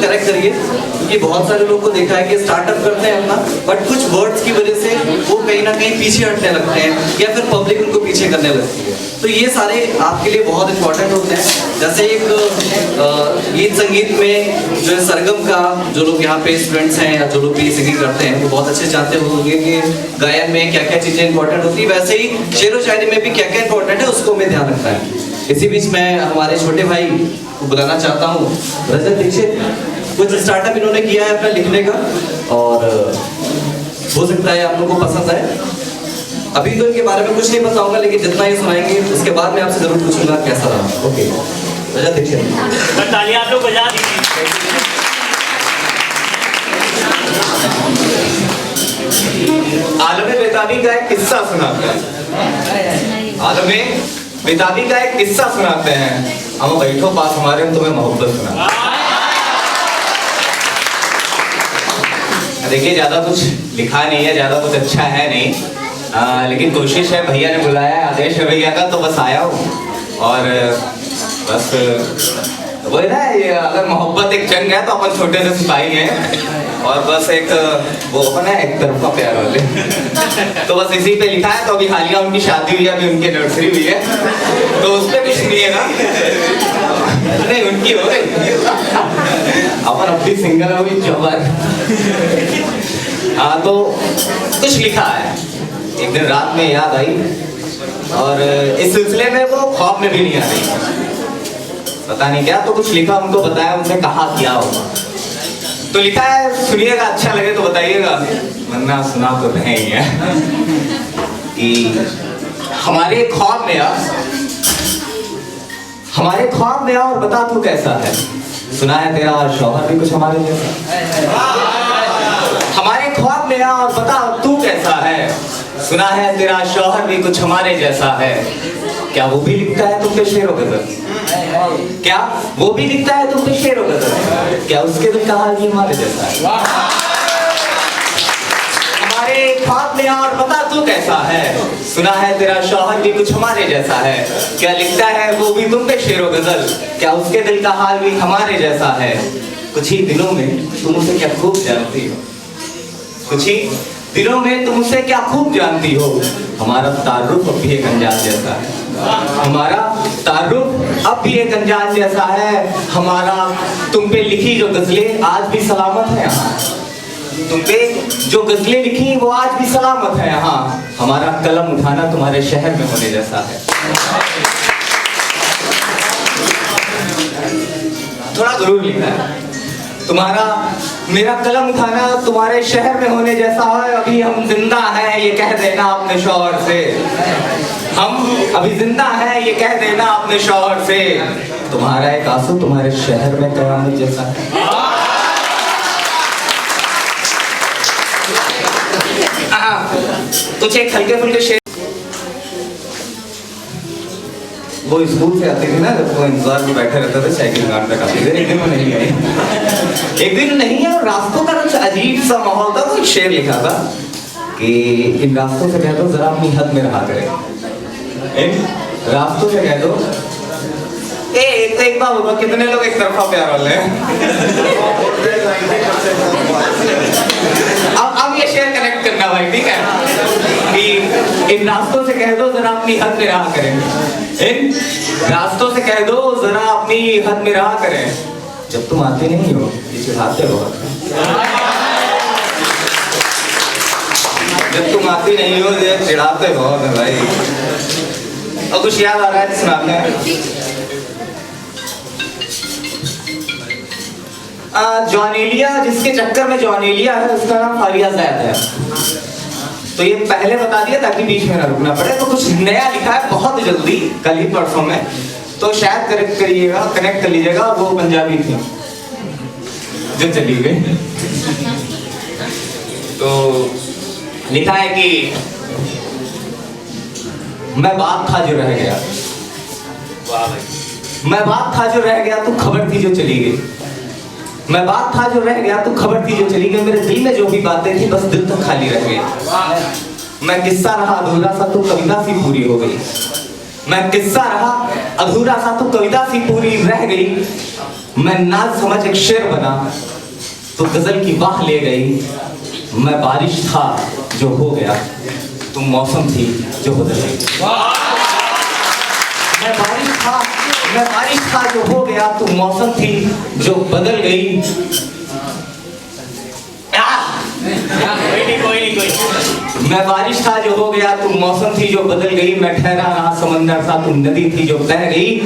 Correct करिए, क्योंकि बहुत सारे लोग को देखा है कि स्टार्टअप करते हैं अपना, बट कुछ वर्ड्स की वजह से वो कहीं ना कहीं पीछे हटने लगते हैं या फिर पब्लिक उनको पीछे करने लगती है। तो ये सारे आपके लिए बहुत इंपॉर्टेंट होते हैं। जैसे एक गीत संगीत में जो है सरगम का, जो लोग यहाँ पे स्टूडेंट्स हैं या जो लोग भी सिंगिंग करते हैं वो बहुत अच्छे जानते होंगे कि गायन में क्या क्या चीज़ें इंपॉर्टेंट होती है, वैसे ही शेरो शायरी में भी क्या क्या इंपॉर्टेंट है उसको हमें ध्यान रखना है। इसी बीच मैं हमारे छोटे भाई को बुलाना चाहता हूँ, रजत दीक्षित। कुछ स्टार्टअप इन्होंने किया है अपना लिखने का, और हो सकता है आप लोगों को पसंद आए। अभी तो इनके बारे में कुछ नहीं बताऊंगा, लेकिन जितना ये सुनाएंगे उसके बाद मैं आपसे जरूर पूछूंगा कैसा रहा। ओके, रजत दीक्षित। तालियां आप लोग बजा दीजिए। आलमे बेताबी का एक किस्सा सुनाते हैं। आलमे बेताबी का एक किस्सा सुनाते हैं। हम बैठो पास हमारे, तुम्हें मोहब्बत सुना। देखिए ज्यादा कुछ लिखा नहीं है, ज्यादा कुछ अच्छा है नहीं, लेकिन कोशिश है, भैया ने बुलाया है, आदेश है भैया का, तो बस आया हूँ। और बस वो है ना, ये अगर मोहब्बत एक जंग है तो अपन छोटे से सिपाही हैं, और बस एक वो है एक तरफा प्यार वाले। तो बस इसी पे लिखा है। तो अभी हालिया उनकी शादी हुई है, अभी उनकी नर्सरी हुई है, तो उस पर कुछ नहीं है ना। नहीं, उनकी हो गई, अपन अपनी सिंगल हो गई जबर। हाँ, तो कुछ लिखा है। एक दिन रात में याद आई, और इस सिलसिले में वो ख्वाब में भी नहीं आ रही, पता नहीं क्या। तो कुछ लिखा, उनको बताया, उनसे कहा क्या होगा। तो लिखा है, सुनिएगा, अच्छा लगे तो बताइएगा, वरना सुना तो नहीं है। कि हमारे ख्वाब में आ, हमारे ख्वाब में आ और बता तू कैसा है। सुना है तेरा शौहर भी कुछ हमारे जैसा। हमारे ख्वाब में आ और बता तू कैसा है। सुना है तेरा शौहर भी कुछ हमारे जैसा है। क्या वो भी लिखता है तुम पे शेर व गजल? क्या वो भी लिखता है तुम पे शेर व गजल? क्या उसके दिल का हाल भी हमारे जैसा है? हमारे ख्वाब में आ और बता तू कैसा है। सुना है तेरा शौहर भी कुछ हमारे जैसा है। क्या लिखता है वो भी तुम पे शेर व गजल? क्या उसके दिल का हाल भी हमारे जैसा है? कुछ ही दिनों में तुम उसे क्या खूब जानती हो। कुछ ही दिनों में तुम उसे क्या खूब जानती हो। हमारा तारुफ अब भी एक अनजान जैसा है। हमारा तारुफ अब भी एक अनजान जैसा है। हमारा तुम पे लिखी जो गजलें आज भी सलामत है यहाँ। तुम पे जो गजलें लिखी वो आज भी सलामत है यहाँ। हमारा कलम उठाना तुम्हारे शहर में होने जैसा है। थोड़ा जरूर लिखा है। तुम्हारा मेरा कलम उठाना तुम्हारे शहर में होने जैसा है। अभी हम जिंदा हैं ये कह देना अपने शौहर से। हम अभी जिंदा हैं ये कह देना अपने शौहर से। तुम्हारा एक आंसू तुम्हारे शहर में कयामत जैसा है। कुछ एक हल्के फुल्के शेर वो स्कूल से आती थी ना, जब वो इंतजार में बैठे रहते थे साइकिल गार्ड पे काफी देर। एक दिन वो नहीं आई, एक दिन नहीं है, और रास्तों का कुछ अजीब सा माहौल था। तो एक शेर लिखा था कि इन रास्तों से कह दो जरा अपनी हद में रहा करें। इन रास्तों से कह दो एक बार होगा, कितने लोग एक तरफा प्यार वाले हैं। अब ये शेर कनेक्ट करना भाई, ठीक है, कि इन रास्तों से कह दो जरा अपनी हद में रहा करें। इन रास्तों से कह दो जरा अपनी हद में रहा करें। जब तुम आते नहीं हो ये चिढ़ाते बहुत। जब तुम आती नहीं हो ये चिढ़ाते बहुत है भाई। और कुछ याद आ रहा है सुनाते हैं। जॉनेलिया, जिसके चक्कर में जॉनेलिया है उसका नाम फारिया ज़ैद है। तो ये पहले बता दिया ताकि बीच में ना रुकना पड़े। तो कुछ नया लिखा है बहुत जल्दी, कल ही परसों में, तो शायद कनेक्ट करिएगा, कनेक्ट कर लीजिएगा। वो पंजाबी थी जो चली गई। तो लिखा है कि मैं बात था जो रह गया, मैं बात था जो रह गया, तू खबर थी जो चली गई। मैं बात था जो रह गया, तू खबर थी जो चली गई। मेरे दिल में जो भी बातें थी बस दिल तक खाली रह गई। मैं किस्सा रहा अधूरा सा, तू कविता सी पूरी हो गई। मैं किस्सा रहा अधूरा सा, तू कविता सी पूरी रह गई। मैं नाज समझ एक शेर बना तो गजल की वाह ले गई। मैं बारिश था जो हो गया, तुम मौसम थी जो बदल गई। मैं बारिश था जो हो गया, तुम मौसम थी जो बदल गई। मैं बारिश था जो हो गया, तुम मौसम थी जो बदल गई। मैं ठहरा रहा समंदर था, तुम नदी थी जो बह गई।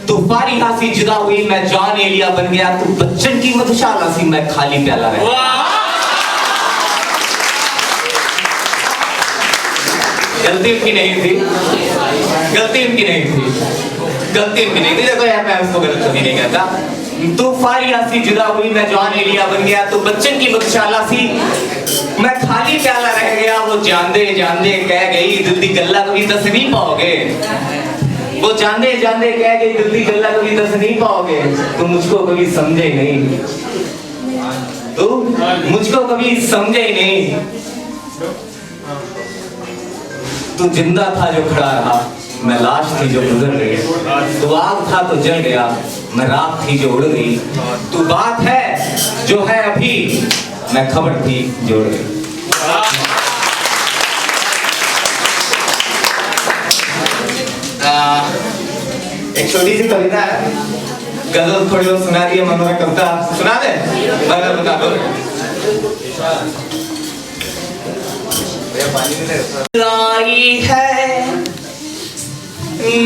तू फारिहा सी जुदा हुई, मैं जॉन एलिया बन गया। तू बच्चन की मधुशाला सी, मैं खाली प्याला रह गया। गलती उनकी नहीं थी, गलती उनकी नहीं थी, गलती उनकी नहीं थी। देखो यार, मैं उसको गलत कभी नहीं कहता। तू फारिहा सी जुदा हुई, मैं जॉन एलिया बन गया। तू बच्चन की मधुशाला सी, मैं खाली प्याला रह गया। वो जान दे कह गई, दिल दी गल्ला कभी दस नहीं पाओगे। वो जान दे कह गई, दिल दी गल्ला कभी दस नहीं पाओगे। तुम मुझको कभी समझे नहीं, तू मुझको कभी समझे नहीं। तू जिंदा था जो खड़ा रहा, मैं लाश थी जो गुजर गई। तू आग था तो जल गया, मैं राख थी जो उड़ गई। तू बात है जो है अभी, मैं खबर थी जो उड़ गई। एक छोटी सी कविता है, गजल थोड़ी बहुत सुना दी है, मनोरम कविता सुना दे। मैं बता दो। लाई है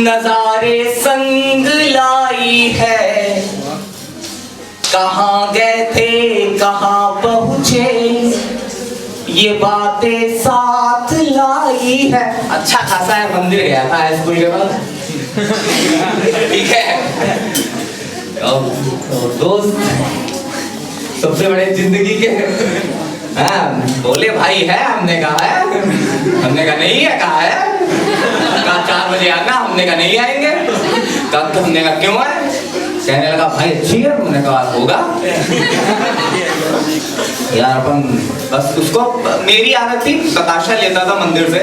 नजारे संग लाई है, कहाँ गए थे कहाँ पहुँचे, ये बातें साथ लाई है। अच्छा खासा है, मंदिर गया था स्कूल के बाद। ठीक है, दोस्त सबसे बड़े जिंदगी के बोले भाई है, हमने कहा है, हमने कहा नहीं है, कहा है, कहा 4 बजे आना, हमने कहा नहीं आएंगे, कहा हमने कहा क्यों है, कहने लगा भाई अच्छी है, हमने कहा होगा यार। अपन बस उसको, मेरी आदत थी, बताशा लेता था मंदिर से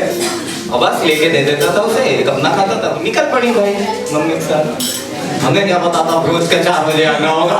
और बस लेके दे देता था उसे, एक अपना खाता था, निकल पड़ी भाई मम्मी के साथ। हमें क्या पता था रोज के 4 बजे आना होगा।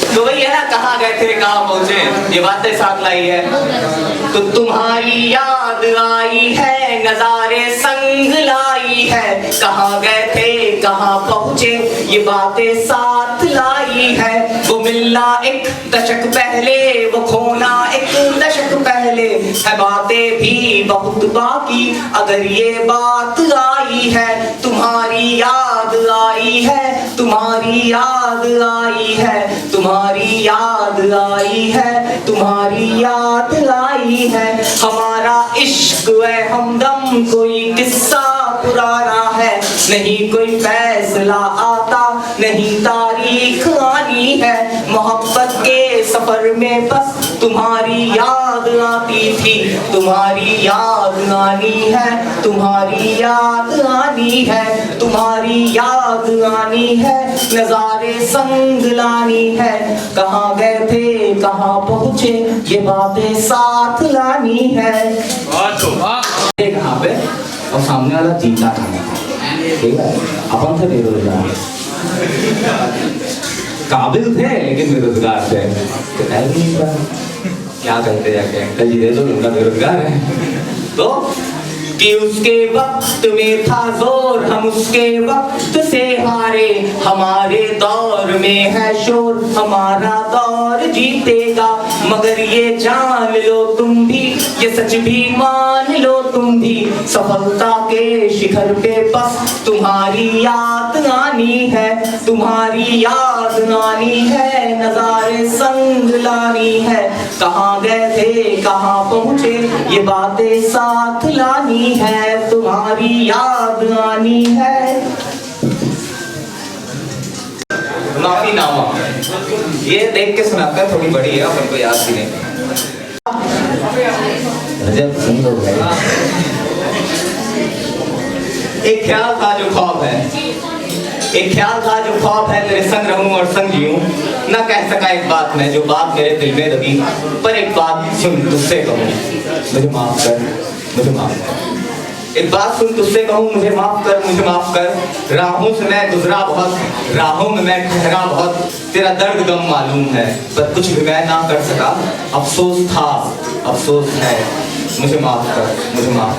तो वही है ना, कहाँ गए थे कहाँ पहुंचे, ये बातें साथ लाई है। तो तुम्हारी याद आई है, नजारे संग लाई है, कहाँ गए थे कहाँ पहुंचे, ये बातें साथ लाई है। वो मिलना एक दशक पहले, वो खोना एक दशक पहले, है बातें भी बहुत बाकी अगर ये बात आई है। तुम्हारी याद आई है, तुम्हारी याद आई है, तुम्हारी याद आई है, तुम्हारी याद आई है। हमारा इश्क है हमदम कोई किस्सा पुराना है, नहीं कोई फैसला आता, नहीं तारीख आनी है। मोहब्बत के सफर में बस तुम्हारी याद आती थी, तुम्हारी याद आनी है, तुम्हारी याद आनी है, तुम्हारी याद आनी है, नजारे संग लानी है। कहाँ गए थे कहाँ पहुँचे, ये बातें साथ लानी है। कहाँ पे और सामने वाला जीता था, ठीक है, अपन थे बेरोजगार, काबिल थे लेकिन बेरोजगार थे, तो नहीं था क्या कहते जाके अंकल जी दे दो, उनका बेरोजगार है। तो कि उसके वक्त में था जोर, हम उसके वक्त से हारे, हमारे दौर में है शोर, हमारा दौर जीतेगा। मगर ये जान लो तुम भी, ये सच भी मान लो तुम भी, सफलता के शिखर पे बस तुम्हारी याद आनी है, तुम्हारी याद आनी है, नजारे संग लानी है। कहाँ गए थे कहाँ पहुँचे, ये बातें साथ लानी है, तुम्हारी याद आनी है। माफीनामा ये देख के सुनाता है, थोड़ी बड़ी है, अपन को याद भी नहीं। एक ख्याल था जो ख्वाब है, एक ख्याल था जो ख्वाब है, तेरे संग रहूं और संग जीऊं। ना कह सका एक बात मैं, जो बात मेरे दिल में दबी, पर एक बात सुन तुझसे कहूं, मुझे माफ कर, मुझे माफ कर। एक बात सुन, तुझसे कहूँ मुझे माफ कर, राहों से मैं गुजरा बहुत, राहों में मैं ठहरा बहुत, तेरा दर्द गम मालूम है, पर कुछ भी मैं ना कर सका, अफसोस था, अफसोस है, मुझे माफ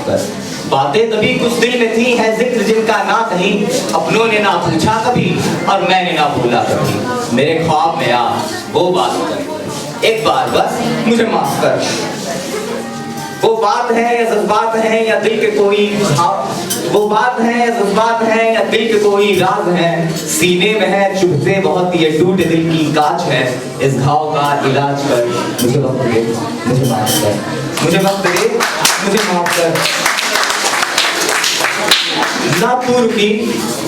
कर। बातें तभी कुछ दिल में थी है जिक्र जिनका ना कहीं, अपनों ने ना पूछा कभी और मैंने ना भूला कभी, मेरे ख्वाब में आ वो बात कर, एक बार बस मुझे माफ कर। वो बात है या जज्बात है या दिल के कोई भाव, वो बात है या जज्बात है या दिल के कोई राज है, सीने में है चुभते बहुत ये टूटे दिल की कांच है, इस घाव का इलाज कर, मुझे वक्त दे, मुझे माफ कर, मुझे वक्त दे, मुझे माफ कर। ना तू रुकी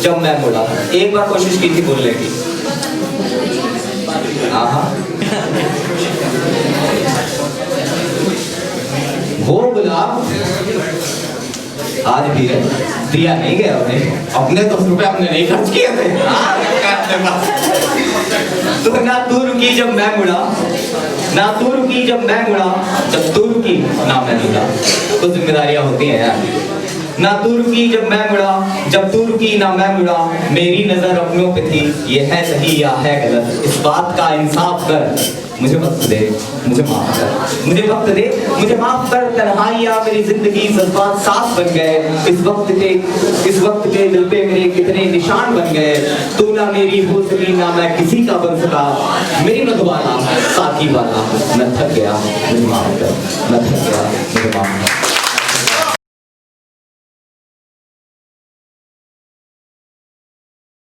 जब मैं मुड़ा, एक बार कोशिश की थी बोलने की, वो गुलाब आज भी है, दिया नहीं गया उन्हें, अपने 10 रुपए हमने नहीं खर्च किए थे। तो ना तू रुकी जब मैं मुड़ा, ना तू रुकी जब मैं मुड़ा, जब तू रुकी ना मैं मुड़ा, कुछ जिम्मेदारियां होती हैं यार। ना तू रुकी जब मैं मुड़ा, जब तू रुकी ना मैं मुड़ा, मेरी नजर अपनों पे थी, ये है सही या है गलत, इस बात का इंसाफ कर, मुझे वक्त दे, मुझे माफ कर, मुझे वक्त दे, मुझे माफ कर। तन्हाइयाँ मेरी जिंदगी जज्बात साफ बन गए, इस वक्त के दिल पे मेरे कितने निशान बन गए, तू ना मेरी हो सकी ना मैं किसी का बन सका, मेरी मधुबाला साकी वाला मैं थक गया, मुझे माफ कर, मैं थक गया, मुझे माफ कर।